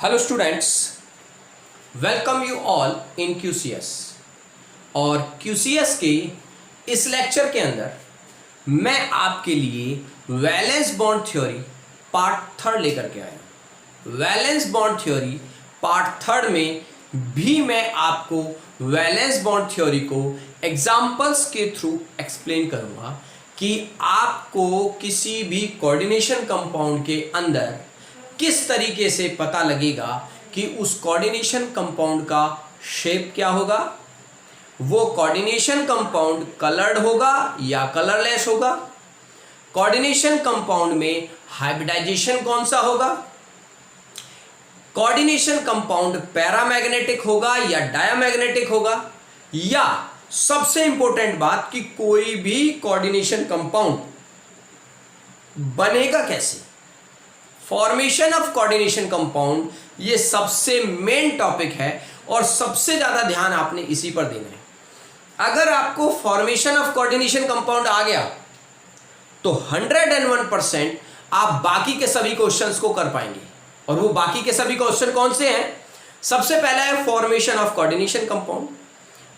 Hello students, welcome you all in QCS। और QCS के इस लेक्चर के अंदर मैं आपके लिए वैलेंस बॉन्ड थ्योरी पार्ट 3 लेकर के आया हूँ। वैलेंस बॉन्ड थ्योरी पार्ट 3 में भी मैं आपको वैलेंस बॉन्ड थ्योरी को एग्जाम्पल्स के थ्रू एक्सप्लेन करूँगा कि आपको किसी भी कोऑर्डिनेशन कंपाउंड के अंदर किस तरीके से पता लगेगा कि उस कोऑर्डिनेशन कंपाउंड का शेप क्या होगा, वो कोऑर्डिनेशन कंपाउंड कलर्ड होगा या कलरलेस होगा, कोऑर्डिनेशन कंपाउंड में हाइब्रिडाइजेशन कौन सा होगा, कोऑर्डिनेशन कंपाउंड पैरामैग्नेटिक होगा या डायामैग्नेटिक होगा, या सबसे इंपॉर्टेंट बात कि कोई भी कोऑर्डिनेशन कंपाउंड बनेगा कैसे, फॉर्मेशन ऑफ कोऑर्डिनेशन कंपाउंड। ये सबसे मेन टॉपिक है और सबसे ज्यादा ध्यान आपने इसी पर देना है। अगर आपको फॉर्मेशन ऑफ कोऑर्डिनेशन कंपाउंड आ गया तो 101% आप बाकी के सभी क्वेश्चंस को कर पाएंगे। और वो बाकी के सभी क्वेश्चन कौन से हैं? सबसे पहला है फॉर्मेशन ऑफ कोऑर्डिनेशन कंपाउंड।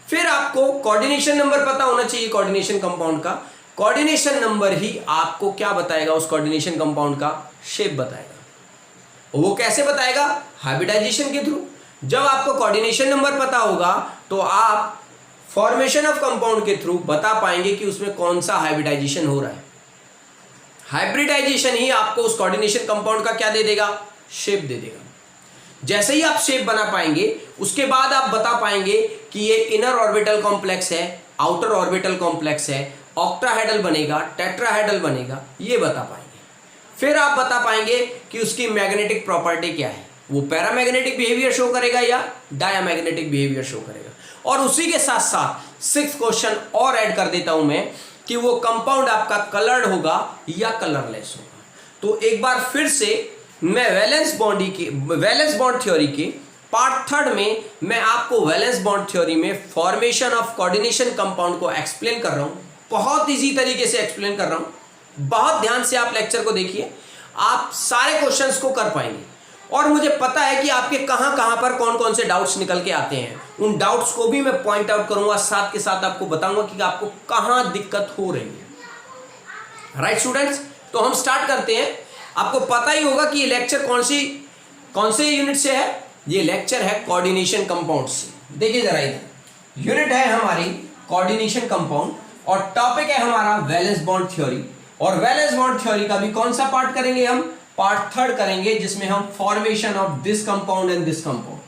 फिर आपको कोऑर्डिनेशन नंबर पता होना चाहिए कोऑर्डिनेशन कंपाउंड का। कोऑर्डिनेशन नंबर ही आपको क्या बताएगा? उस कोऑर्डिनेशन कंपाउंड का शेप बताएगा। वो कैसे बताएगा? हाइब्रिडाइजेशन के थ्रू। जब आपको कोऑर्डिनेशन नंबर पता होगा तो आप फॉर्मेशन ऑफ कंपाउंड के थ्रू बता पाएंगे कि उसमें कौन सा हाइब्रिडाइजेशन हो रहा है। हाइब्रिडाइजेशन ही आपको उस कोऑर्डिनेशन कंपाउंड का क्या दे देगा? शेप दे देगा। जैसे ही आप शेप बना पाएंगे उसके बाद आप बता पाएंगे कि ये इनर ऑर्बिटल कॉम्प्लेक्स है, आउटर ऑर्बिटल कॉम्प्लेक्स है, ऑक्टाहेड्रल बनेगा, टेट्राहेड्रल बनेगा, ये बता पाएंगे। फिर आप बता पाएंगे कि उसकी मैग्नेटिक प्रॉपर्टी क्या है, वो पैरामैग्नेटिक बिहेवियर शो करेगा या डायामैग्नेटिक बिहेवियर शो करेगा। और उसी के साथ साथ 6th क्वेश्चन और ऐड कर देता हूं मैं कि वो कंपाउंड आपका कलर्ड होगा या कलरलेस होगा। तो एक बार फिर से मैं वैलेंस बॉन्ड थ्योरी के पार्ट 3 में मैं आपको वैलेंस बॉन्ड थ्योरी में फॉर्मेशन ऑफ कोऑर्डिनेशन कंपाउंड को एक्सप्लेन कर रहा हूं। बहुत इजी तरीके से एक्सप्लेन कर रहा हूं। बहुत ध्यान से आप लेक्चर को देखिए, आप सारे क्वेश्चंस को कर पाएंगे। और मुझे पता है कि आपके कहां पर कौन कौन से डाउट्स निकल के आते हैं। उन डाउट्स को भी मैं पॉइंट आउट करूंगा, साथ के साथ आपको बताऊंगा कि आपको कहां दिक्कत हो रही है। राइट स्टूडेंट्स, तो हम स्टार्ट करते हैं। आपको पता ही होगा कि ये लेक्चर कौन से यूनिट से है। ये लेक्चर है कोऑर्डिनेशन कंपाउंड से। देखिए जरा, इधर यूनिट है हमारी कोऑर्डिनेशन कंपाउंड और टॉपिक है हमारा वैलेंस बॉन्ड थ्योरी। और वैलेंस बॉन्ड थ्योरी का भी कौन सा पार्ट करेंगे? हम पार्ट 3 करेंगे, जिसमें हम formation of this compound and this compound,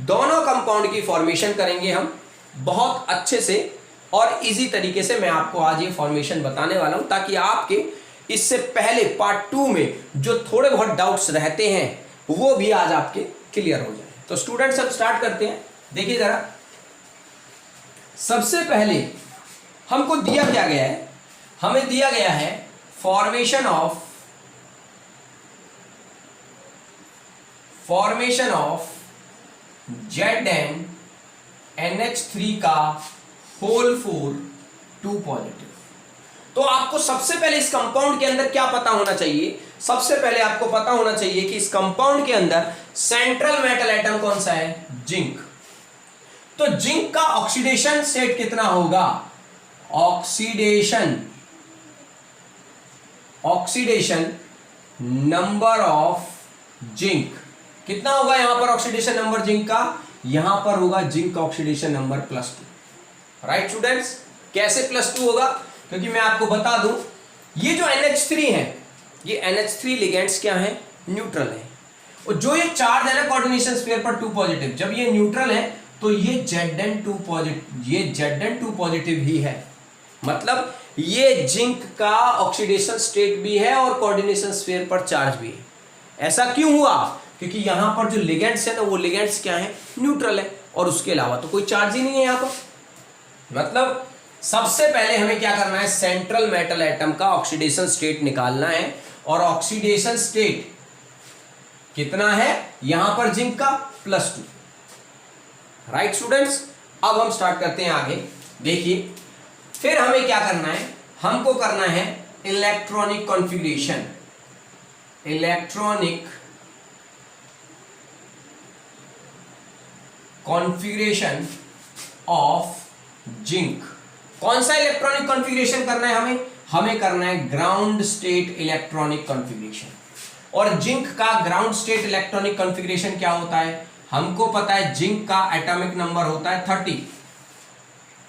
दोनों कंपाउंड की फॉर्मेशन करेंगे हम बहुत अच्छे से और इजी तरीके से। मैं आपको आज ये फॉर्मेशन बताने वाला हूं ताकि आपके इससे पहले पार्ट 2 में जो थोड़े बहुत डाउट्स रहते हैं वो भी आज आपके क्लियर हो जाए। तो स्टूडेंट्स, अब स्टार्ट करते हैं। देखिए जरा, सबसे पहले हमको दिया क्या गया है? हमें दिया गया है फॉर्मेशन ऑफ ZnNH3 का होल 4 2 पॉजिटिव। तो आपको सबसे पहले इस कंपाउंड के अंदर क्या पता होना चाहिए? सबसे पहले आपको पता होना चाहिए कि इस कंपाउंड के अंदर सेंट्रल मेटल एटम कौन सा है? जिंक। तो जिंक का ऑक्सीडेशन स्टेट कितना होगा? ऑक्सीडेशन नंबर ऑफ जिंक कितना होगा? यहां पर ऑक्सीडेशन नंबर जिंक का, यहां पर होगा zinc oxidation number +2। Right students, कैसे +2 होगा? क्योंकि मैं आपको बता दूं, ये जो NH3 है, ये NH3 लिगेंड्स क्या है? न्यूट्रल है। और जो ये चार्ज है ना कोऑर्डिनेशन स्फीयर पर 2 पॉजिटिव, जब ये न्यूट्रल है तो ये Zn2 पॉजिटिव ही है। मतलब ये जिंक का ऑक्सीडेशन स्टेट भी है और कोऑर्डिनेशन स्फीयर पर चार्ज भी है। ऐसा क्यों हुआ? क्योंकि यहां पर जो लिगेंड्स है ना, वो लिगेंड्स क्या है? न्यूट्रल है। और उसके अलावा तो कोई चार्ज ही नहीं है यहां पर। मतलब सबसे पहले हमें क्या करना है? सेंट्रल मेटल एटम का ऑक्सीडेशन स्टेट निकालना है। और ऑक्सीडेशन स्टेट कितना है यहां पर? जिंक का +2। राइट स्टूडेंट्स, अब हम स्टार्ट करते हैं आगे। देखिए, फिर हमें क्या करना है? हमको करना है electronic configuration. Electronic configuration of zinc. कौन सा इलेक्ट्रॉनिक कॉन्फ़िगरेशन करना है हमें करना है ग्राउंड स्टेट इलेक्ट्रॉनिक कॉन्फ़िगरेशन। और जिंक का ग्राउंड स्टेट इलेक्ट्रॉनिक कॉन्फ़िगरेशन क्या होता है? हमको पता है जिंक का एटॉमिक नंबर होता है 30,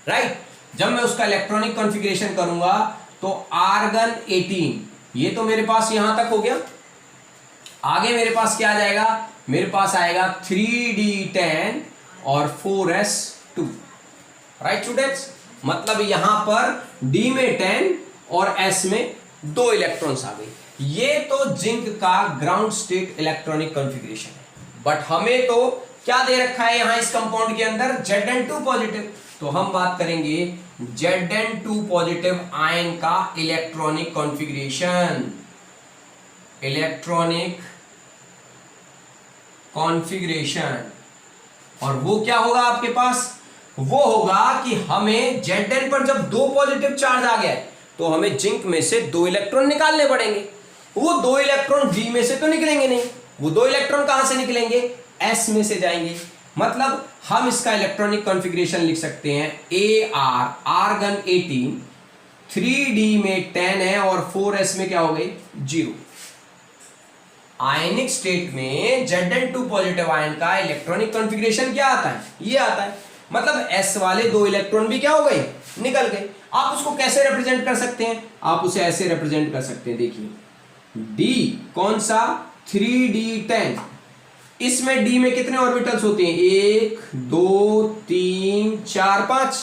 राइट। जब मैं उसका इलेक्ट्रॉनिक कॉन्फ़िगरेशन करूंगा तो आर्गन 18, ये तो मेरे पास यहां तक हो गया। आगे मेरे पास क्या आ जाएगा? मेरे पास आएगा 3d10 और 4s2, राइट स्टूडेंट्स। मतलब यहां पर d में 10 और s में 2 इलेक्ट्रॉन्स आ गए। ये तो जिंक का ग्राउंड स्टेट इलेक्ट्रॉनिक कॉन्फ़िगरेशन है। बट हमें तो क्या दे रखा है यहां इस कंपाउंड के अंदर? Zn2 positive. तो हम बात करेंगे Zn2 पॉजिटिव आयन का इलेक्ट्रॉनिक कॉन्फ़िगरेशन। इलेक्ट्रॉनिक कॉन्फ़िगरेशन, और वो क्या होगा आपके पास? वो होगा कि हमें Zn पर जब 2 पॉजिटिव चार्ज आ गया तो हमें जिंक में से 2 इलेक्ट्रॉन निकालने पड़ेंगे। वो 2 इलेक्ट्रॉन D में से तो निकलेंगे नहीं, वो 2 इलेक्ट्रॉन कहां से निकलेंगे? S में से जाएंगे। मतलब हम इसका इलेक्ट्रॉनिक कॉन्फ़िगरेशन लिख सकते हैं AR, आर्गन 18, 3D में 10 है और 4s में क्या हो गई? 0। आयनिक स्टेट में Zn2 पॉजिटिव आयन का इलेक्ट्रॉनिक कॉन्फ़िगरेशन क्या आता है? ये आता है। मतलब s वाले 2 इलेक्ट्रॉन भी क्या हो गए? निकल गए। आप उसको कैसे रिप्रेजेंट कर सकते हैं? आप उसे ऐसे रिप्रेजेंट कर सकते हैं, देखिए D कौन सा? 3d10। इसमें D में कितने ऑर्बिटल्स होते हैं? 1 2 3 4 5।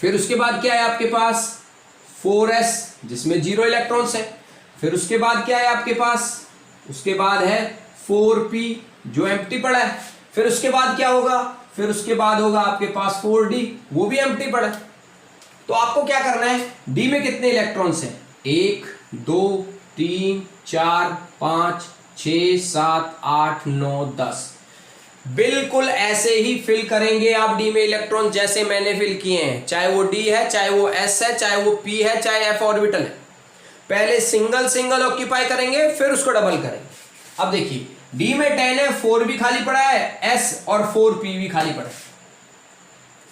फिर उसके बाद क्या है आपके पास? 4s जिसमें 0 इलेक्ट्रॉन्स है। फिर उसके बाद क्या है आपके पास? उसके बाद है 4p जो एम्प्टी पड़ा है। फिर उसके बाद क्या होगा? फिर उसके बाद होगा आपके पास 4d, वो भी एम्प्टी पड़ा है। तो आपको क्या करना है? D में कितने इलेक्ट्रॉन्स हैं? 1 2 3 4 5 6 7 8 9 10। बिल्कुल ऐसे ही फिल करेंगे आप D में इलेक्ट्रॉन जैसे मैंने फिल किए हैं, चाहे वो D है, चाहे वो S है, चाहे वो P है, चाहे F ऑर्बिटल है। पहले सिंगल सिंगल ऑक्यूपाई करेंगे, फिर उसको डबल करेंगे। अब देखिए D में 10 है, 4 भी खाली पड़ा है, S और 4p भी खाली पड़ा है।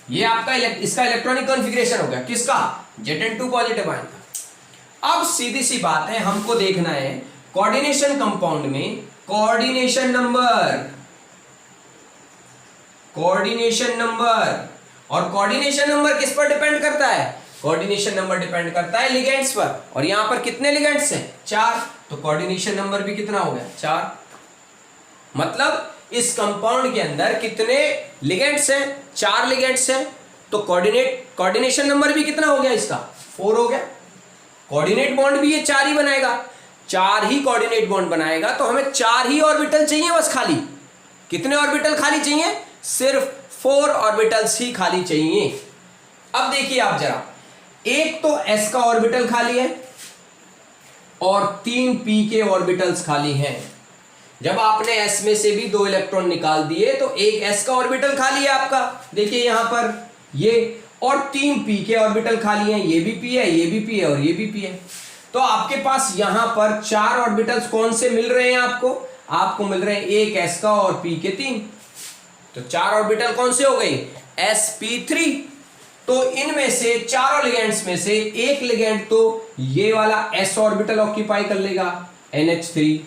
ये आपका इसका इलेक्ट्रॉनिक कॉन्फ़िगरेशन हो गया। किसका? Zn2 पॉजिटिव आयन का। अब सीधी सी बात है, हमको देखना है कोऑर्डिनेशन कंपाउंड में कोऑर्डिनेशन नंबर, और कोऑर्डिनेशन नंबर किस पर डिपेंड करता है? कोऑर्डिनेशन नंबर डिपेंड करता है लिगेंड्स पर। और यहां पर कितने लिगेंड्स हैं? 4। तो कोऑर्डिनेशन नंबर भी कितना हो गया? 4। मतलब इस कंपाउंड के अंदर कितने लिगेंड्स हैं? 4 लिगेंड्स हैं। तो कोऑर्डिनेशन नंबर भी कितना हो गया इसका? 4 हो गया। कोऑर्डिनेट बॉन्ड भी ये 4 ही बनाएगा, 4 ही कोऑर्डिनेट बॉन्ड बनाएगा। तो हमें 4 ही ऑर्बिटल चाहिए बस खाली। कितने ऑर्बिटल खाली चाहिए? सिर्फ 4 ऑर्बिटल्स ही खाली चाहिए। अब देखिए आप जरा, एक तो s का ऑर्बिटल खाली है और 3 p के ऑर्बिटल्स खाली हैं। जब आपने s में से भी 2 इलेक्ट्रॉन निकाल दिए तो एक s का ऑर्बिटल खाली है आपका, देखिए यहां पर ये, और 3 p के ऑर्बिटल खाली हैं, ये भी p है, ये भी p है और ये भी p है। तो आपके पास यहां पर 4 ऑर्बिटल्स कौन से मिल रहे हैं आपको? आपको मिल रहे हैं एक s का और p के 3। तो 4 ऑर्बिटल कौन से हो गए? sp3। तो इनमें से चारों लिगेंड्स में से एक लिगेंड तो ये वाला s ऑर्बिटल ऑक्यूपाई कर लेगा, NH3।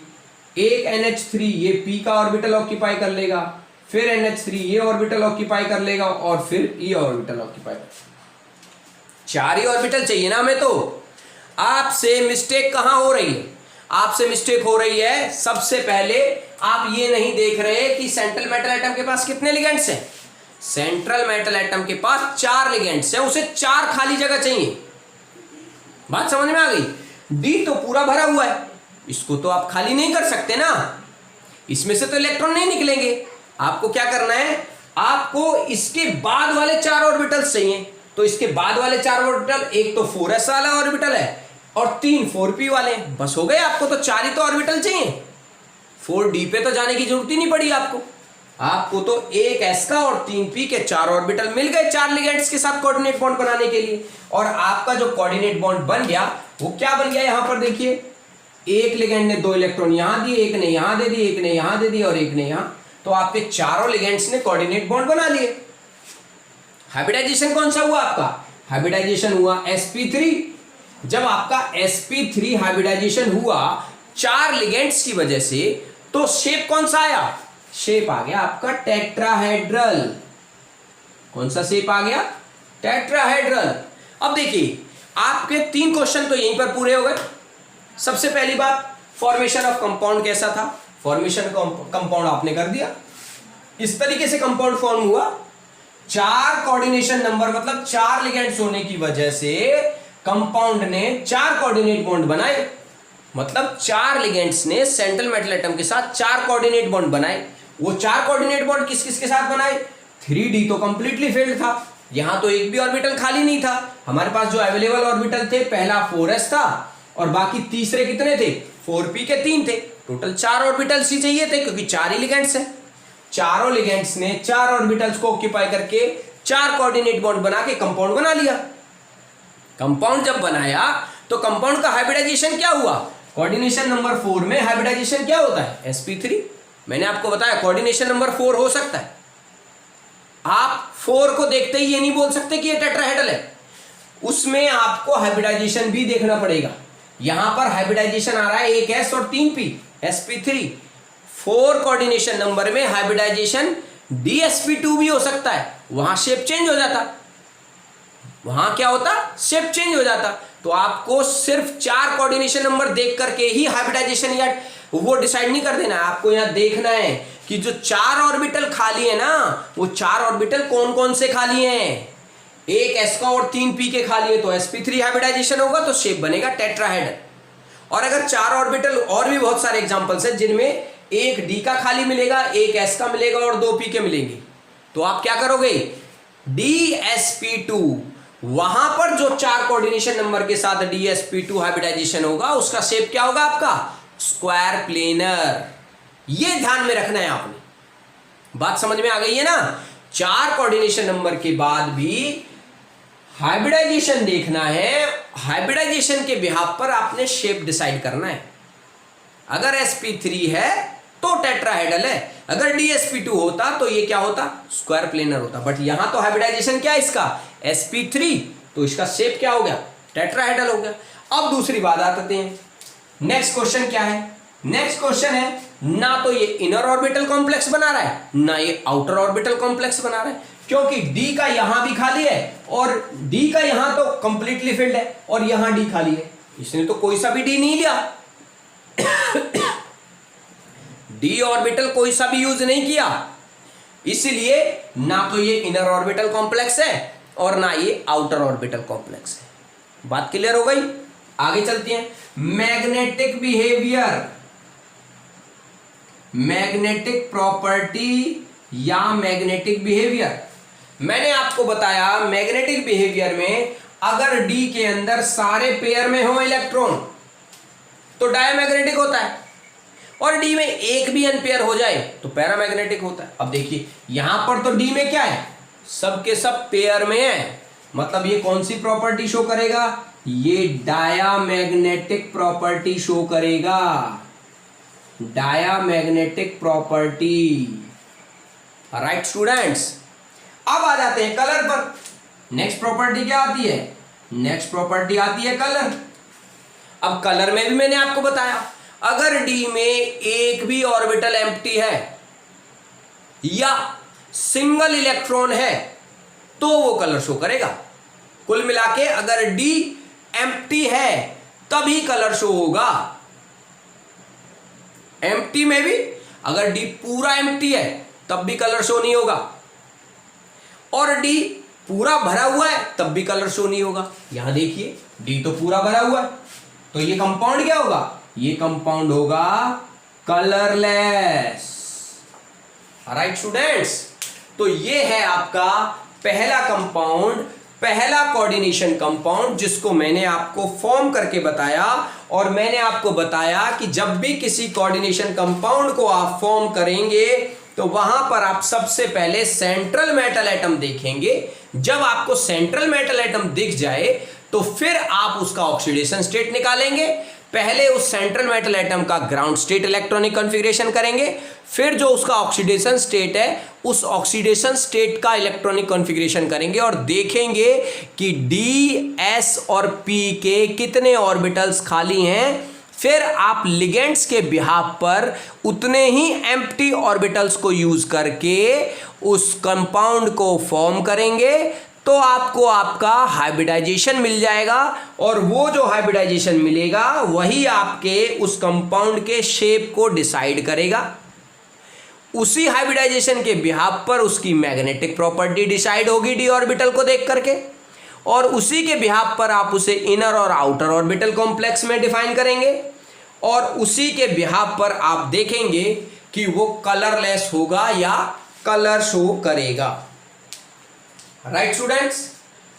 एक NH3 ये p का ऑर्बिटल ऑक्यूपाई कर लेगा, फिर NH3 ये ऑर्बिटल ऑक्यूपाई कर लेगा और फिर ये ऑर्बिटल ऑक्यूपाई कर लेगा। 4 ही ऑर्बिटल चाहिए ना हमें। तो आपसे मिस्टेक कहां हो रही है? आपसे मिस्टेक हो रही है, सबसे पहले आप ये नहीं देख रहे कि सेंट्रल मेटल एटम के पास कितने लिगेंड्स हैं। सेंट्रल मेटल एटम के पास 4 लिगेंड्स हैं, उसे 4 खाली जगह चाहिए। बात समझ में आ गई? डी तो पूरा भरा हुआ है, इसको तो आप खाली नहीं कर सकते ना, इसमें से तो इलेक्ट्रॉन नहीं निकलेंगे। आपको क्या करना है? आपको इसके बाद वाले 4 ऑर्बिटल्स चाहिए। तो इसके बाद वाले 4 ऑर्बिटल, एक तो 4s वाला ऑर्बिटल है और 3 4p वाले, बस हो गए। आपको तो 4 ही तो ऑर्बिटल चाहिए, 4d पे तो जाने की जरूरत ही नहीं पड़ी आपको तो एक s का और 3p के 4 ऑर्बिटल मिल गए 4 लिगेंड्स के साथ कोऑर्डिनेट बॉन्ड बनाने के लिए। और आपका जो कोऑर्डिनेट बॉन्ड बन गया वो क्या बन गया? यहां पर देखिए, एक लिगेंड ने 2 इलेक्ट्रॉन यहां दिए, एक ने यहां दे दिए, एक ने यहां दे दिए और एक ने यहां। तो आपके चारों लिगेंड्स ने कोऑर्डिनेट बॉन्ड बना लिए। हाइब्रिडाइजेशन कौन सा हुआ आपका? हाइब्रिडाइजेशन हुआ sp3। जब आपका sp3 हाइब्रिडाइजेशन हुआ 4 लिगेंड्स की वजह से, तो शेप कौन सा आया? शेप आ गया आपका टेट्राहेड्रल। कौन सा शेप आ गया? टेट्राहेड्रल। अब देखिए आपके 3 क्वेश्चन तो यहीं पर पूरे हो गए। सबसे पहली बात, फॉर्मेशन ऑफ कंपाउंड कैसा था? फॉर्मेशन कंपाउंड आपने कर दिया। इस तरीके से कंपाउंड फॉर्म हुआ। 4 कोऑर्डिनेशन नंबर मतलब 4 लिगेंड्स होने की वजह से कंपाउंड ने 4 कोऑर्डिनेट बॉन्ड बनाए। मतलब 4 लिगेंड्स ने सेंट्रल मेटल एटम के साथ 4 कोऑर्डिनेट बॉन्ड बनाए। वो 4 कोऑर्डिनेट बॉन्ड किस किस के साथ बनाए? 3D तो कंप्लीटली फेल्ड था, यहां तो एक भी ऑर्बिटल खाली नहीं था। हमारे पास जो अवेलेबल ऑर्बिटल थे, पहला 4s था और बाकी तीसरे कितने थे? 4p के 3 थे। टोटल 4 ऑर्बिटल्स ही चाहिए थे, क्योंकि 4 ही लिगेंड्स हैं। चारों लिगेंड्स ने 4 ऑर्बिटल्स को ऑक्यूपाई करके 4 कोऑर्डिनेट बॉन्ड बना के कंपाउंड बना लिया। कंपाउंड जब बनाया तो कंपाउंड का हाइब्रिडाइजेशन क्या हुआ? कोऑर्डिनेशन नंबर 4 में हाइब्रिडाइजेशन क्या होता है? sp3। मैंने आपको बताया कोऑर्डिनेशन नंबर 4 हो सकता है। आप 4 को देखते ही ये नहीं बोल सकते कि ये टेट्राहेड्रल है, उसमें आपको हाइब्रिडाइजेशन भी देखना पड़ेगा। यहां पर हाइब्रिडाइजेशन आ रहा है 1s और 3p, sp3। 4 कोऑर्डिनेशन नंबर में हाइब्रिडाइजेशन dsp2 भी हो सकता है, वहां शेप चेंज हो जाता। वहां क्या होता? शेप चेंज हो जाता। तो आपको सिर्फ 4 कोऑर्डिनेशन नंबर देख करके ही हाइब्रिडाइजेशन या वो डिसाइड नहीं कर देना है। आपको यहां देखना है कि जो 4 ऑर्बिटल खाली है ना, वो 4 ऑर्बिटल कौन कौन से खाली हैं? 1s का और 3p के खाली है, तो sp3 हाइब्रिडाइजेशन होगा तो शेप बनेगा टेट्राहेड्रल। और अगर 4 ऑर्बिटल, और भी बहुत सारे एग्जांपल्स हैं जिनमें 1d का खाली मिलेगा, 1s का मिलेगा और 2p के मिलेंगे, तो आप क्या करोगे? dsp2। वहां पर जो 4 कोऑर्डिनेशन नंबर के साथ dsp2 हाइब्रिडाइजेशन होगा, उसका शेप क्या होगा आपका? Square planar. ये ध्यान में रखना है आपने। बात समझ में आ गई है ना? 4 कोऑर्डिनेशन नंबर के बाद भी हाइब्रिडाइजेशन देखना है। हाइब्रिडाइजेशन के बिहाफ पर आपने शेप डिसाइड करना है। अगर sp3 है तो टेट्राहेड्रल है, अगर dsp2 होता तो ये क्या होता? स्क्वायर प्लेनर होता। बट यहां तो हाइब्रिडाइजेशन क्या है इसका? sp3, तो इसका शेप क्या हो गया? टेट्राहेड्रल हो गया। अब दूसरी बात आते हैं, नेक्स्ट क्वेश्चन क्या है? नेक्स्ट क्वेश्चन है, ना तो ये इनर ऑर्बिटल कॉम्प्लेक्स बना रहा है, ना ये आउटर ऑर्बिटल कॉम्प्लेक्स बना रहा है, क्योंकि d का यहां भी खाली है और d का यहां तो कंप्लीटली फिल्ड है और यहां d खाली है। इसने तो कोई सा भी d नहीं लिया। d ऑर्बिटल कोई सा भी यूज नहीं किया, इसलिए ना तो ये इनर ऑर्बिटल कॉम्प्लेक्स है और ना ये आउटर ऑर्बिटल कॉम्प्लेक्स है। बात क्लियर हो गई? आगे चलते हैं। मैग्नेटिक बिहेवियर, मैग्नेटिक प्रॉपर्टी या मैग्नेटिक बिहेवियर। मैंने आपको बताया मैग्नेटिक बिहेवियर में अगर d के अंदर सारे पेयर में हो इलेक्ट्रॉन तो डायमैग्नेटिक होता है, और d में एक भी अनपेयर हो जाए तो पैरामैग्नेटिक होता है। अब देखिए यहां पर तो d में क्या है? सब के सब पेयर में है, मतलब ये कौन सी प्रॉपर्टी शो करेगा? ये डायामैग्नेटिक प्रॉपर्टी शो करेगा। Diamagnetic property. राइट स्टूडेंट्स, अब आ जाते हैं कलर पर। नेक्स्ट प्रॉपर्टी क्या आती है? नेक्स्ट प्रॉपर्टी आती है कलर। अब कलर में भी मैंने आपको बताया, अगर d में एक भी ऑर्बिटल एम्प्टी है या सिंगल इलेक्ट्रॉन है तो वो कलर शो करेगा। कुल मिला के अगर d एम्प्टी है तभी कलर शो होगा। एम्प्टी में भी अगर d पूरा एम्प्टी है तब भी कलर शो नहीं होगा, और d पूरा भरा हुआ है तब भी कलर शो नहीं होगा। यहां देखिए d तो पूरा भरा हुआ है, तो ये कंपाउंड क्या होगा? ये कंपाउंड होगा कलरलेस। राइट स्टूडेंट्स, तो ये है आपका पहला कंपाउंड, पहला कोऑर्डिनेशन कंपाउंड जिसको मैंने आपको फॉर्म करके बताया। और मैंने आपको बताया कि जब भी किसी कोऑर्डिनेशन कंपाउंड को आप फॉर्म करेंगे तो वहां पर आप सबसे पहले सेंट्रल मेटल एटम देखेंगे। जब आपको सेंट्रल मेटल एटम दिख जाए तो फिर आप उसका ऑक्सीडेशन स्टेट निकालेंगे, पहले उस सेंट्रल मेटल एटम का ग्राउंड स्टेट इलेक्ट्रॉनिक कॉन्फ़िगरेशन करेंगे, फिर जो उसका ऑक्सीडेशन स्टेट है उस ऑक्सीडेशन स्टेट का इलेक्ट्रॉनिक कॉन्फ़िगरेशन करेंगे और देखेंगे कि डी, एस और पी के कितने ऑर्बिटल्स खाली हैं। फिर आप लिगेंड्स के बिहाफ पर उतने ही एम्प्टी ऑर्बिटल्स को यूज करके उस कंपाउंड को फॉर्म करेंगे, तो आपको आपका हाइब्रिडाइजेशन मिल जाएगा और वो जो हाइब्रिडाइजेशन मिलेगा वही आपके उस कंपाउंड के शेप को डिसाइड करेगा। उसी हाइब्रिडाइजेशन के बिहाफ पर उसकी मैग्नेटिक प्रॉपर्टी डिसाइड होगी डी ऑर्बिटल को देख करके, और उसी के बिहाफ पर आप उसे इनर और आउटर ऑर्बिटल कॉम्प्लेक्स में डिफाइन करेंगे और उसी के बिहाफ पर आप देखेंगे कि वो कलरलेस होगा या कलर शो करेगा। राइट स्टूडेंट्स,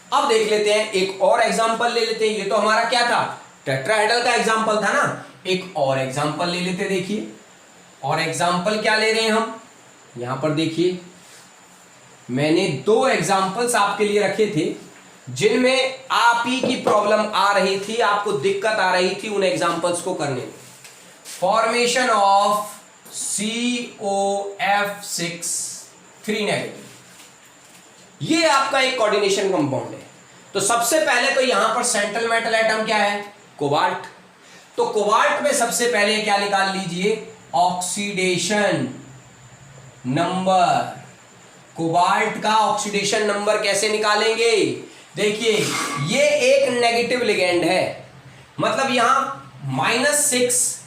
अब देख लेते हैं एक और एग्जांपल ले लेते हैं। ये तो हमारा क्या था, टेट्राहेड्रल का एग्जांपल था ना। एक और एग्जांपल ले लेते, देखिए और एग्जांपल क्या ले रहे हैं हम, यहां पर देखिए मैंने दो एग्जांपल्स आपके लिए रखे थे जिनमें आप ही की प्रॉब्लम आ रही थी, आपको दिक्कत आ रही थी उन एग्जांपल्स को करने में। फॉर्मेशन ऑफ COF6 3 नेगेटिव, ये आपका एक कोऑर्डिनेशन कंपाउंड है। तो सबसे पहले तो यहां पर सेंट्रल मेटल एटम क्या है, कोबाल्ट। तो कोबाल्ट में सबसे पहले क्या निकाल लीजिए, ऑक्सीडेशन नंबर। कोबाल्ट का ऑक्सीडेशन नंबर कैसे निकालेंगे, देखिए ये एक नेगेटिव लिगेंड है, मतलब यहां -6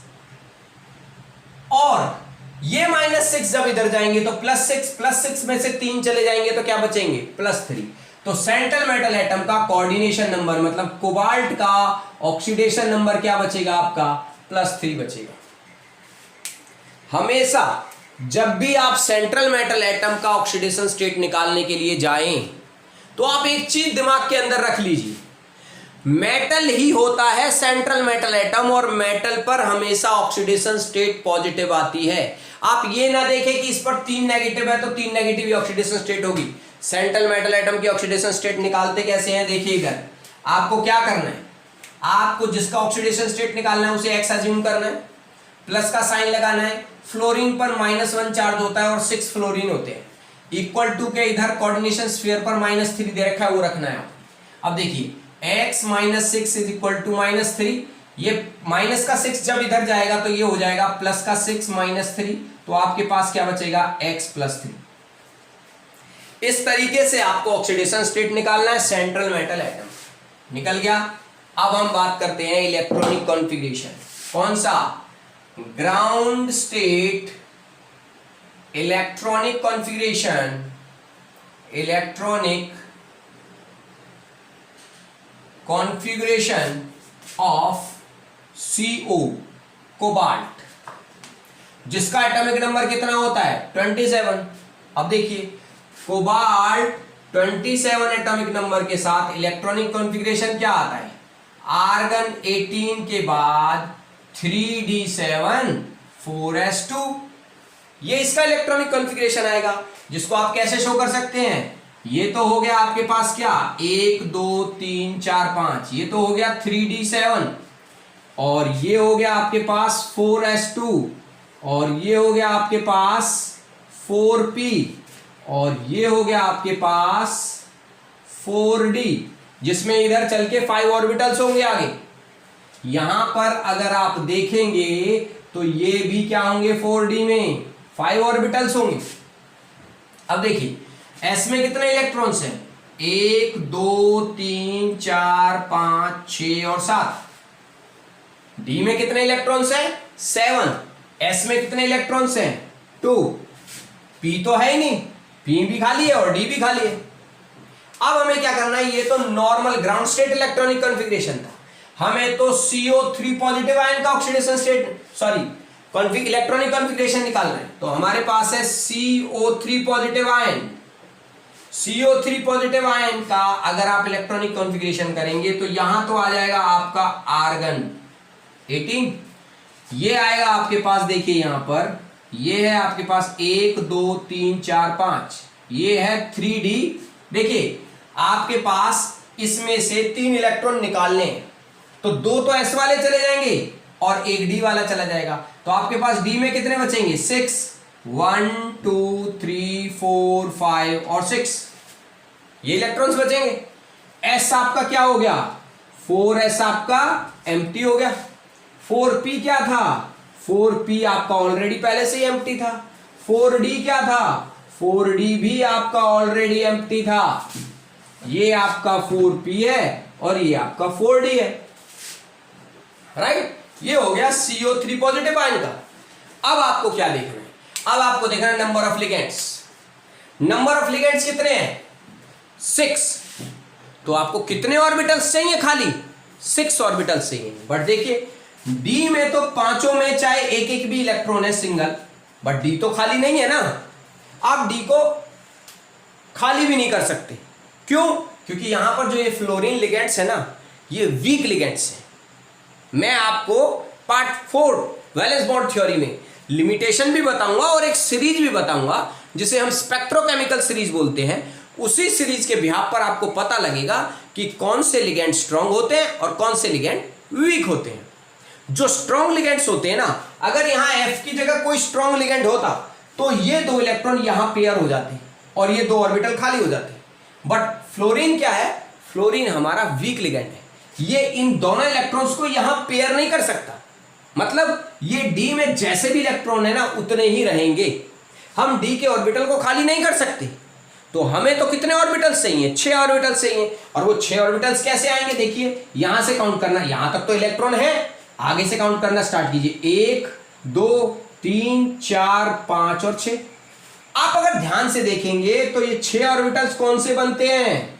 और ये -6 जब इधर जाएंगे तो +6 में से 3 चले जाएंगे तो क्या बचेंगे, +3। तो सेंट्रल मेटल एटम का कोऑर्डिनेशन नंबर मतलब कोबाल्ट का ऑक्सीडेशन नंबर क्या बचेगा आपका, +3 बचेगा। हमेशा जब भी आप सेंट्रल मेटल एटम का ऑक्सीडेशन स्टेट निकालने के लिए जाएं तो आप एक चीज दिमाग के अंदर रख लीजिए, मेटल ही होता है सेंट्रल मेटल एटम और मेटल पर हमेशा ऑक्सीडेशन स्टेट पॉजिटिव आती है। आप ये ना देखें कि इस पर 3 नेगेटिव है तो 3 नेगेटिव ही ऑक्सीडेशन स्टेट होगी। सेंट्रल मेटल एटम की ऑक्सीडेशन स्टेट निकालते कैसे हैं, देखिए इधर आपको क्या करना है, आपको जिसका ऑक्सीडेशन स्टेट निकालना है उसे एक्स अज्यूम करना है, प्लस का साइन लगाना है, फ्लोरीन पर -1 चार्ज होता है और 6 फ्लोरीन होते हैं, इक्वल टू के इधर कोऑर्डिनेशन स्फीयर पर -3 दे रखा है वो रखना है। अब देखिए x -6 इज इक्वल टू -3, ये माइनस का 6 जब इधर जाएगा तो ये हो जाएगा प्लस का 6 -3, तो आपके पास क्या बचेगा, x + 3। इस तरीके से आपको ऑक्सीडेशन स्टेट निकालना है सेंट्रल मेटल एटम। निकल गया। अब हम बात करते हैं इलेक्ट्रॉनिक कॉन्फ़िगरेशन। कौन सा, ground state electronic configuration, electronic configuration of CO cobalt, जिसका एटॉमिक नंबर कितना होता है, 27। अब देखिए कोबाल्ट 27 एटॉमिक नंबर के साथ इलेक्ट्रॉनिक कॉन्फ़िगरेशन क्या आता है, आर्गन 18 के बाद 3d7 4s2, ये इसका इलेक्ट्रॉनिक कॉन्फ़िगरेशन आएगा, जिसको आप कैसे शो कर सकते हैं, ये तो हो गया आपके पास क्या 1 2 3 4 5, ये तो हो गया 3d7 और ये हो गया आपके पास 4s2 और ये हो गया आपके पास 4p और ये हो गया आपके पास 4d, जिसमें इधर चल के 5 ऑर्बिटल्स होंगे आगे। यहां पर अगर आप देखेंगे तो ये भी क्या होंगे, 4d में 5 ऑर्बिटल्स होंगे। अब देखिए s में कितने इलेक्ट्रॉन्स हैं, 1 2 3 4 5 6 और 7। d में कितने इलेक्ट्रॉन्स हैं, 7। s में कितने इलेक्ट्रॉन्स हैं, 2। p तो है ही नहीं, p भी खाली है और d भी खाली है। अब हमें क्या करना है, ये तो normal ground state electronic configuration था, हमें तो CO3 पॉजिटिव आयन का ऑक्सीडेशन स्टेट इलेक्ट्रॉनिक कॉन्फ़िगरेशन निकालना है। तो हमारे पास है CO3 positive ion, CO3 positive ion का अगर आप इलेक्ट्रॉनिक कॉन्फ़िगरेशन करेंगे तो यहां तो आ जाएगा आपका आर्गन 18, ये आएगा आपके पास, देखिए यहां पर ये है आपके पास 1 2 3 4 5, ये है 3d। देखिए आपके पास इसमें से 3 इलेक्ट्रॉन निकालने हैं तो 2 तो s वाले चले जाएंगे और एक डी वाला चला जाएगा। तो आपके पास डी में कितने बचेंगे? 6, 1 2 3 4 5 और 6 ये इलेक्ट्रॉन्स बचेंगे। एस आपका क्या हो गया? 4s आपका एम्प्टी हो गया। 4p क्या था? 4p आपका ऑलरेडी पहले से ही एम्प्टी था। 4d क्या था? 4d भी आपका ऑलरेडी एम्प्टी था। ये आपका 4p है और ये आपका 4d है, राइट। ये हो गया CO3 पॉजिटिव आयन का। अब आपको क्या देखना है? अब आपको देखना है number of ligands. Number of ligands कितने हैं? 6। तो आपको कितने ऑर्बिटल्स चाहिए? खाली 6 ऑर्बिटल्स चाहिए। बट देखिए डी में तो पांचों में चाहे एक एक भी इलेक्ट्रॉन है सिंगल, बट डी तो खाली नहीं है ना। आप डी को खाली भी नहीं कर सकते। क्यों? क्योंकि यहां पर जो ये फ्लोरीन लिगेंड्स है ना, ये वीक लिगेंड्स हैं। मैं आपको पार्ट 4 वैलेंस बॉन्ड थ्योरी में लिमिटेशन भी बताऊंगा और एक सीरीज भी बताऊंगा जिसे हम स्पेक्ट्रोकेमिकल सीरीज बोलते हैं। उसी सीरीज के बिहाफ पर आपको पता लगेगा कि कौन से लिगेंड स्ट्रांग होते हैं और कौन से लिगेंड वीक होते हैं। जो स्ट्रांग लिगेंड्स होते हैं ना, अगर यहां F की जगह कोई स्ट्रांग लिगेंड होता तो ये 2 इलेक्ट्रॉन यहां पेयर हो जाते और ये 2 ऑर्बिटल खाली हो जाते। बट फ्लोरीन क्या है? फ्लोरीन हमारा वीक लिगेंड है। ये इन दोनों इलेक्ट्रॉन्स को यहां पेयर नहीं कर सकता। मतलब ये डी में जैसे भी इलेक्ट्रॉन है ना उतने ही रहेंगे। हम डी के ऑर्बिटल को खाली नहीं कर सकते। तो हमें तो कितने ऑर्बिटल्स चाहिए? 6 ऑर्बिटल्स चाहिए। और वो 6 ऑर्बिटल्स कैसे आएंगे? देखिए यहां से काउंट करना, यहां तक तो इलेक्ट्रॉन है, आगे से काउंट करना स्टार्ट कीजिए। 1 2 3 4 5 और 6। आप अगर ध्यान से देखेंगे तो ये 6 ऑर्बिटल्स कौन से बनते हैं?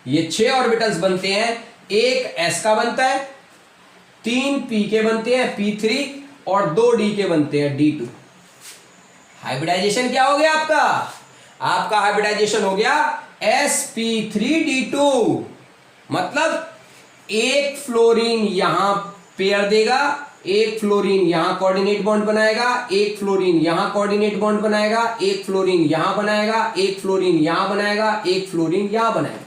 ये 6 ऑर्बिटल्स बनते हैं, एक s का बनता है, 3 p के बनते हैं p3 और 2 d के बनते हैं d2। हाइब्रिडाइजेशन क्या हो गया आपका? आपका हाइब्रिडाइजेशन हो गया sp3d2। मतलब एक फ्लोरीन यहां पेयर देगा, एक फ्लोरीन यहां कोऑर्डिनेट बॉन्ड बनाएगा, एक फ्लोरीन यहां कोऑर्डिनेट बॉन्ड बनाएगा, एक फ्लोरीन यहां बनाएगा, एक फ्लोरीन यहां बनाएगा, एक फ्लोरीन यहां बनाएगा।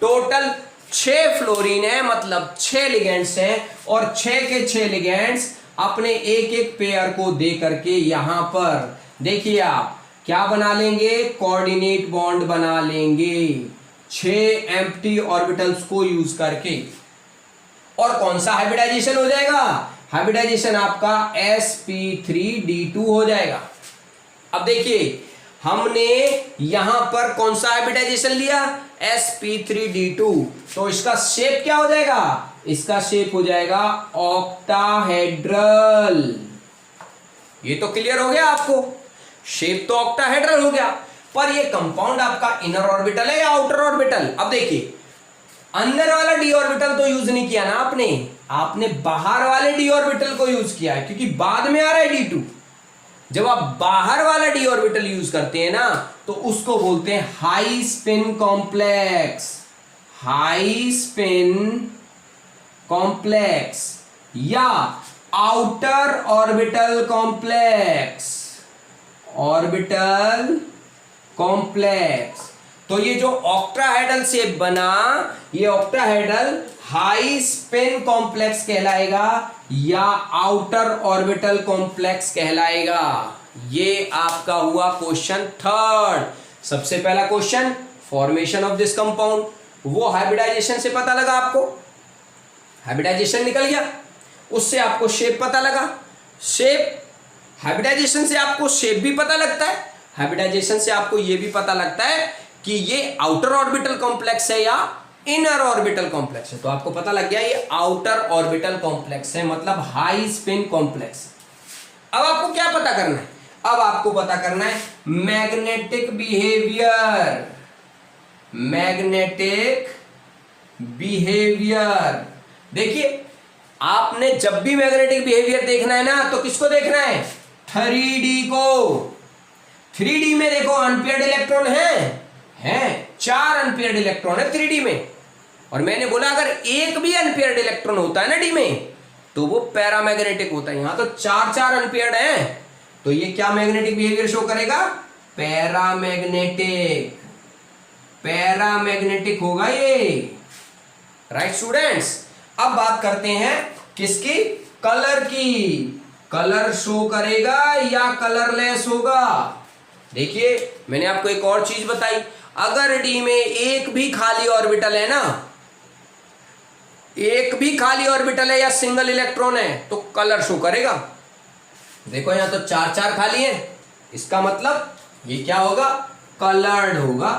टोटल 6 फ्लोरीन है, मतलब 6 लिगेंड्स हैं और 6 के 6 लिगेंड्स अपने एक एक पेयर को दे करके यहां पर देखिए आप क्या बना लेंगे? कोऑर्डिनेट बॉन्ड बना लेंगे 6 एम्प्टी ऑर्बिटल्स को यूज करके। और कौन सा हाइब्रिडाइजेशन हो जाएगा? हाइब्रिडाइजेशन आपका sp3d2 हो जाएगा। अब देखिए हमने यहां पर कौन सा हाइब्रिडाइजेशन लिया? sp3d2। तो इसका शेप क्या हो जाएगा? इसका शेप हो जाएगा ऑक्टाहेड्रल। ये तो क्लियर हो गया आपको, शेप तो ऑक्टाहेड्रल हो गया। पर ये कंपाउंड आपका इनर ऑर्बिटल है या आउटर ऑर्बिटल? अब देखिए अंदर वाला डी ऑर्बिटल तो यूज नहीं किया ना आपने बाहर वाले डी ऑर्बिटल को यूज किया है, क्योंकि बाद में आ रहा है d2। जब आप बाहर वाला डी ऑर्बिटल यूज करते हैं ना तो उसको बोलते हैं high spin complex. High spin complex या outer orbital complex. Orbital complex. तो ये जो ऑक्टाहेड्रल शेप बना, ये ऑक्टाहेड्रल हाई स्पिन कॉम्प्लेक्स कहलाएगा या आउटर ऑर्बिटल कॉम्प्लेक्स कहलाएगा। ये आपका हुआ क्वेश्चन 3rd। सबसे पहला question formation of this compound, वो हाइब्रिडाइजेशन से पता लगा आपको, हाइब्रिडाइजेशन निकल गया, उससे आपको शेप पता लगा। शेप हाइब्रिडाइजेशन से आपको शेप भी पता लगता है, हाइब्रिडाइजेशन से आपको ये भी पता लगता है कि ये आउटर ऑर्बिटल कॉम्प्लेक्स है या इनर ऑर्बिटल कॉम्प्लेक्स है। तो आपको पता लग गया ये आउटर ऑर्बिटल कॉम्प्लेक्स है, मतलब हाई स्पिन कॉम्प्लेक्स। अब आपको क्या पता करना है? अब आपको पता करना है मैग्नेटिक बिहेवियर। Magnetic behaviour. देखिए आपने जब भी मैग्नेटिक बिहेवियर देखना है ना तो किसको देखना है? 3D को। 3D में देखो अनपेयर्ड इलेक्ट्रॉन है 4 अनपेयर्ड इलेक्ट्रॉन है 3D में। और मैंने बोला अगर एक भी अनपेयर्ड इलेक्ट्रॉन होता है ना डी में तो वो पैरामैग्नेटिक होता है। यहां तो 4 अनपेयर्ड है, तो ये क्या मैग्नेटिक बिहेवियर शो करेगा? पैरामैग्नेटिक। पैरामैग्नेटिक होगा ये, राइट स्टूडेंट्स। अब बात करते हैं किसकी? कलर की। कलर शो करेगा या कलरलेस होगा? देखिए मैंने आपको एक और चीज बताई, अगर डी में एक भी खाली ऑर्बिटल है ना, एक भी खाली ऑर्बिटल है या सिंगल इलेक्ट्रॉन है तो कलर शो करेगा। देखो यहां तो 4 खाली है, इसका मतलब ये क्या होगा? कलर्ड होगा।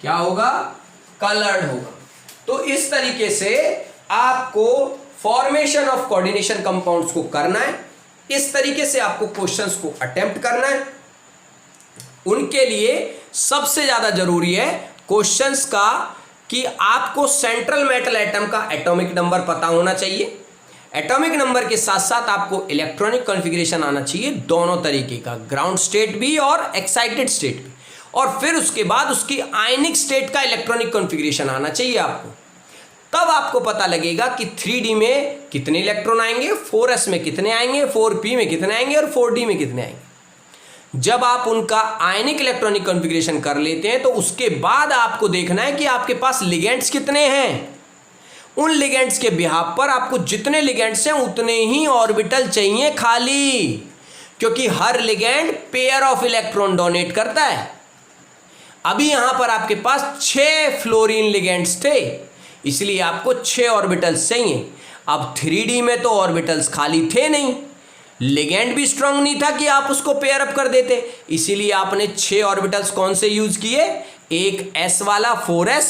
क्या होगा? कलर्ड होगा। तो इस तरीके से आपको फॉर्मेशन ऑफ कोऑर्डिनेशन कंपाउंड्स को करना है, इस तरीके से आपको क्वेश्चंस को अटेम्प्ट करना है। उनके लिए सबसे ज्यादा जरूरी है क्वेश्चंस का कि आपको सेंट्रल मेटल एटम का एटॉमिक नंबर पता होना चाहिए। एटॉमिक नंबर के साथ साथ आपको इलेक्ट्रॉनिक कॉन्फ़िगरेशन आना चाहिए, दोनों तरीके का, ग्राउंड स्टेट भी और एक्साइटेड स्टेट भी। और फिर उसके बाद उसकी आयनिक स्टेट का इलेक्ट्रॉनिक कॉन्फ़िगरेशन आना चाहिए आपको। तब आपको पता लगेगा कि 3D में कितने इलेक्ट्रॉन आएंगे, 4s में कितने आएंगे, 4p में कितने आएंगे और 4d में कितने आएंगे। जब आप उनका आयनिक इलेक्ट्रॉनिक कॉन्फ़िगरेशन कर लेते हैं तो उसके बाद आपको देखना है कि आपके पास लिगेंड्स कितने हैं। उन लिगेंड्स के बिहाफ पर आपको जितने लिगेंड्स हैं उतने ही ऑर्बिटल चाहिए खाली, क्योंकि हर ligand pair of electron donate करता है। अभी यहां पर आपके पास 6 फ्लोरीन लिगेंड्स थे, इसलिए आपको 6 ऑर्बिटल्स चाहिए। अब 3D में तो ऑर्बिटल्स खाली थे नहीं, लिगेंड भी स्ट्रांग नहीं था कि आप उसको पेयर अप कर देते, इसीलिए आपने 6 ऑर्बिटल्स कौन से यूज किए? एक s वाला 4s,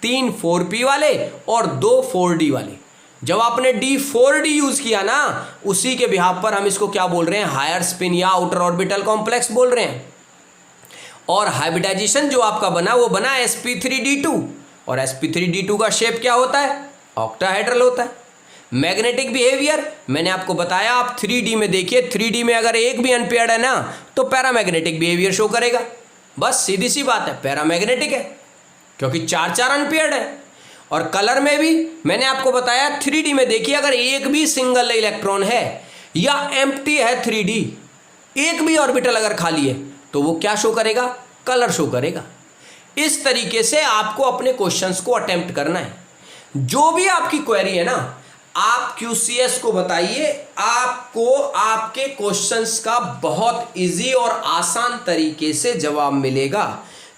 3 4p वाले और 2 4d वाले। जब आपने d4d यूज किया ना, उसी के बिहाफ पर हम इसको क्या बोल रहे हैं? हायर स्पिन या आउटर ऑर्बिटल कॉम्प्लेक्स बोल रहे हैं। और हाइब्रिडाइजेशन जो आपका बना वो बना sp3d2, और sp3d2 का शेप क्या होता है? ऑक्टाहेड्रल होता है। मैग्नेटिक बिहेवियर मैंने आपको बताया, आप 3D में देखिए, 3D में अगर एक भी अनपेयर्ड है ना तो पैरामैग्नेटिक बिहेवियर शो करेगा। बस सीधी सी बात है, पैरामैग्नेटिक है क्योंकि 4 अनपेयर्ड है। और कलर में भी मैंने आपको बताया 3D में देखिए, अगर एक भी सिंगल इलेक्ट्रॉन है या एम्प्टी है 3D, एक भी ऑर्बिटल अगर खाली है तो वो क्या शो करेगा? कलर शो करेगा। इस तरीके से आपको अपने क्वेश्चंस को अटेम्प्ट करना है। जो भी आपकी क्वेरी है ना, आप QCS को बताइए, आपको आपके क्वेश्चंस का बहुत इजी और आसान तरीके से जवाब मिलेगा।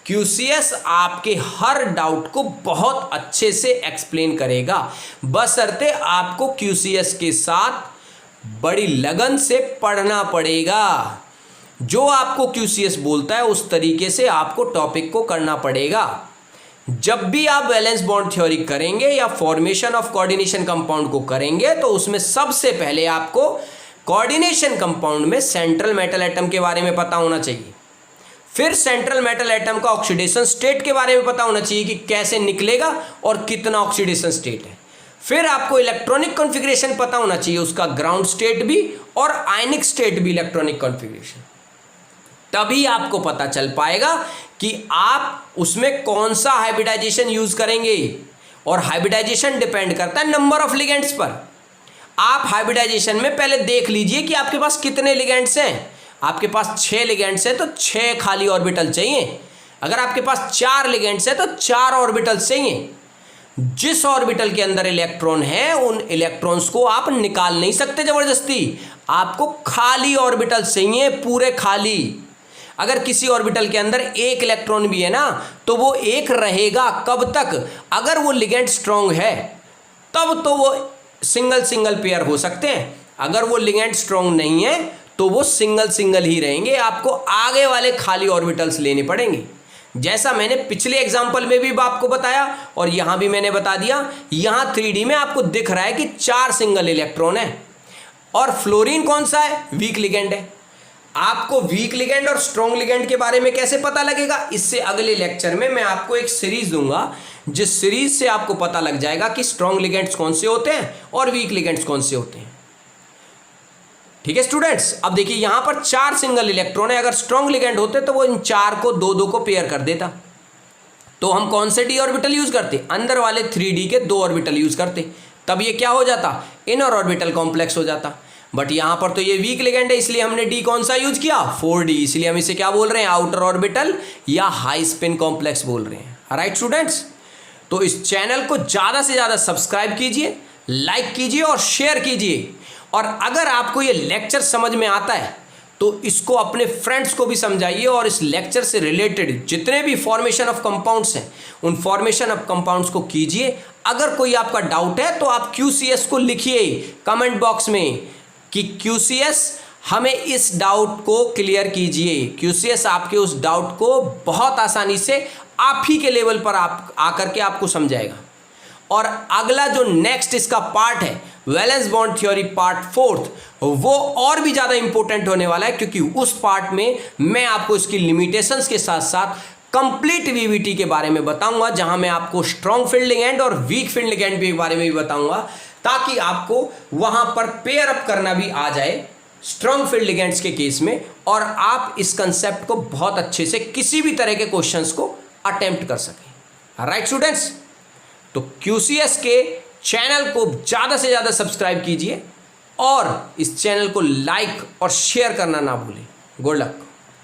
QCS आपके हर डाउट को बहुत अच्छे से एक्सप्लेन करेगा, बशर्ते आपको QCS के साथ बड़ी लगन से पढ़ना पड़ेगा। जो आपको QCS बोलता है उस तरीके से आपको टॉपिक को करना पड़ेगा। जब भी आप वैलेंस बॉन्ड थ्योरी करेंगे या फॉर्मेशन ऑफ कोऑर्डिनेशन कंपाउंड को करेंगे तो उसमें सबसे पहले आपको कोऑर्डिनेशन कंपाउंड में सेंट्रल मेटल एटम के बारे में पता होना चाहिए। फिर सेंट्रल मेटल एटम का ऑक्सीडेशन स्टेट के बारे में पता होना चाहिए कि कैसे निकलेगा और कितना ऑक्सीडेशन स्टेट है। फिर आपको इलेक्ट्रॉनिक कॉन्फ़िगरेशन पता होना चाहिए, उसका ग्राउंड स्टेट भी और आयनिक स्टेट भी इलेक्ट्रॉनिक कॉन्फ़िगरेशन। तभी आपको पता चल पाएगा कि आप उसमें कौन सा हाइब्रिडाइजेशन यूज करेंगे। और हाइब्रिडाइजेशन डिपेंड करता है नंबर ऑफ लिगेंड्स पर। आप हाइब्रिडाइजेशन में पहले देख लीजिए कि आपके पास कितने लिगेंड्स हैं। आपके पास 6 लिगेंड्स हैं तो 6 खाली ऑर्बिटल चाहिए। अगर आपके पास 4 लिगेंड्स हैं तो 4 ऑर्बिटल चाहिए। जिस ऑर्बिटल के अंदर इलेक्ट्रॉन है उन इलेक्ट्रॉन्स को आप निकाल नहीं सकते जबरदस्ती, आपको खाली ऑर्बिटल चाहिए, पूरे खाली। अगर किसी ऑर्बिटल के अंदर एक इलेक्ट्रॉन भी है ना तो वो एक रहेगा। कब तक? अगर वो लिगेंड स्ट्रांग है तब तो वो सिंगल पेयर हो सकते हैं, अगर वो लिगेंड स्ट्रांग नहीं है तो वो सिंगल ही रहेंगे। आपको आगे वाले खाली ऑर्बिटल्स लेने पड़ेंगे, जैसा मैंने पिछले एग्जाम्पल में भी आपको बताया और यहां भी मैंने बता दिया। यहां 3D में आपको दिख रहा है कि 4 सिंगल इलेक्ट्रॉन है। और फ्लोरीन कौन सा है? वीक लिगेंड है। आपको वीक लिगेंड और स्ट्रॉन्ग लिगेंड के बारे में कैसे पता लगेगा? इससे अगले लेक्चर में मैं आपको एक सीरीज दूंगा, जिस सीरीज से आपको पता लग जाएगा कि स्ट्रॉन्ग लिगेंड्स कौन से होते हैं और वीक लिगेंड्स कौन से होते हैं। ठीक है स्टूडेंट्स, अब देखिए यहां पर 4 सिंगल इलेक्ट्रॉन है। अगर स्ट्रॉन्ग लिगेंड होते तो वो इन 4 को 2-2 को पेयर कर देता। तो हम कौन से d ऑर्बिटल यूज करते? अंदर वाले 3D के 2 ऑर्बिटल यूज करते, तब ये क्या हो जाता? इनर ऑर्बिटल कॉम्प्लेक्स हो जाता। बट यहां पर तो ये वीक लिगेंड है, इसलिए हमने डी कौन सा यूज किया? 4d, इसलिए हम इसे क्या बोल रहे हैं? आउटर ऑर्बिटल या हाई स्पिन कॉम्प्लेक्स बोल रहे हैं। राइट स्टूडेंट्स, तो इस चैनल को ज्यादा से ज्यादा सब्सक्राइब कीजिए लाइक कीजिए और शेयर कीजिए। और अगर आपको ये लेक्चर समझ में आता है तो इसको अपने फ्रेंड्स को भी समझाइए और इस लेक्चर से रिलेटेड जितने भी फॉर्मेशन ऑफ कंपाउंड्स हैं उन फॉर्मेशन ऑफ कंपाउंड्स को कीजिए। अगर कोई आपका डाउट है तो आप QCS को लिखिए कमेंट बॉक्स में कि QCS हमें इस डाउट को क्लियर कीजिए। QCS आपके उस डाउट को बहुत आसानी से आप ही के लेवल पर आप आकर के आपको समझाएगा। और अगला जो नेक्स्ट इसका पार्ट है वैलेंस बॉन्ड थ्योरी पार्ट 4, वो और भी ज़्यादा इंपॉर्टेंट होने वाला है, क्योंकि उस पार्ट में मैं आपको इसकी लिमिटेशंस के साथ साथ कंप्लीट VVT के बारे में बताऊंगा, जहां मैं आपको स्ट्रॉन्ग फील्ड लिगेंड और वीक फील्ड लिगेंड के बारे में भी बताऊंगा, ताकि आपको वहां पर पेयर अप करना भी आ जाए स्ट्रॉन्ग फील्ड लिगेंड्स के केस में, और आप इस कंसेप्ट को बहुत अच्छे से किसी भी तरह के क्वेश्चंस को अटेम्प्ट कर सकें। राइट स्टूडेंट्स, तो QCS के चैनल को ज़्यादा से ज़्यादा सब्सक्राइब कीजिए और इस चैनल को लाइक और शेयर करना ना भूलें। Good luck.